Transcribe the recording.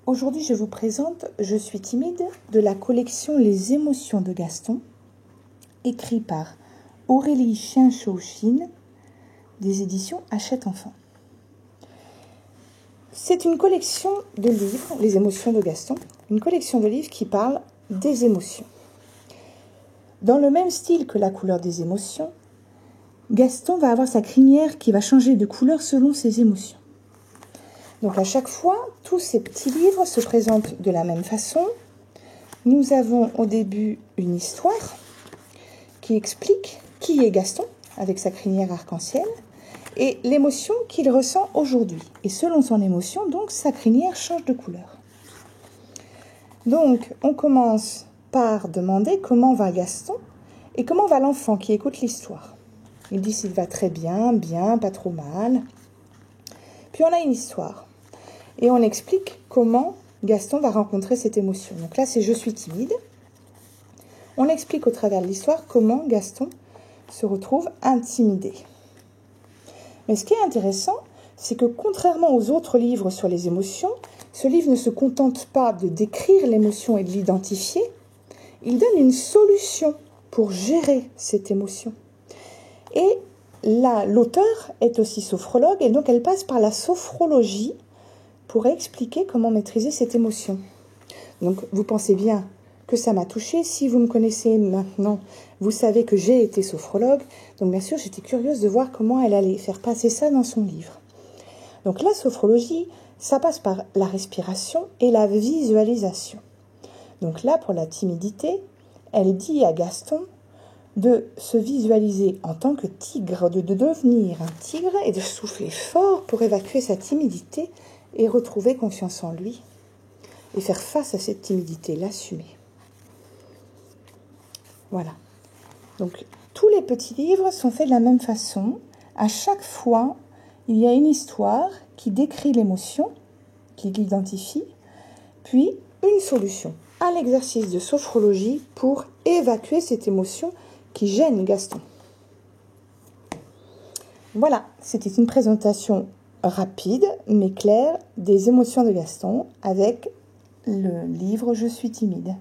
Aujourd'hui, je vous présente « Je suis timide » de la collection Les émotions de Gaston, écrit par Aurélie Chien-Chauchine, des éditions Hachette Enfants. C'est une collection de livres, Les émotions de Gaston, une collection de livres qui parle des émotions. Dans le même style que la couleur des émotions, Gaston va avoir sa crinière qui va changer de couleur selon ses émotions. Donc à chaque fois, tous ces petits livres se présentent de la même façon. Nous avons au début une histoire qui explique qui est Gaston avec sa crinière arc-en-ciel et l'émotion qu'il ressent aujourd'hui. Et selon son émotion, donc, sa crinière change de couleur. Donc, on commence par demander comment va Gaston et comment va l'enfant qui écoute l'histoire. Il dit s'il va très bien, bien, pas trop mal. Puis on a une histoire. Et on explique comment Gaston va rencontrer cette émotion. Donc là, c'est « Je suis timide ». On explique au travers de l'histoire comment Gaston se retrouve intimidé. Mais ce qui est intéressant, c'est que contrairement aux autres livres sur les émotions, ce livre ne se contente pas de décrire l'émotion et de l'identifier. Il donne une solution pour gérer cette émotion. Et là, l'auteur est aussi sophrologue et donc elle passe par la sophrologie pour expliquer comment maîtriser cette émotion. Donc, vous pensez bien que ça m'a touchée. Si vous me connaissez maintenant, vous savez que j'ai été sophrologue. Donc, bien sûr, j'étais curieuse de voir comment elle allait faire passer ça dans son livre. Donc, la sophrologie, ça passe par la respiration et la visualisation. Donc là, pour la timidité, elle dit à Gaston de se visualiser en tant que tigre, de devenir un tigre et de souffler fort pour évacuer sa timidité et retrouver confiance en lui et faire face à cette timidité, l'assumer. Voilà. Donc, tous les petits livres sont faits de la même façon. À chaque fois, il y a une histoire qui décrit l'émotion, qui l'identifie, puis une solution, un exercice de sophrologie pour évacuer cette émotion qui gêne Gaston. Voilà, c'était une présentation rapide mais claire des émotions de Gaston avec le livre « Je suis timide ».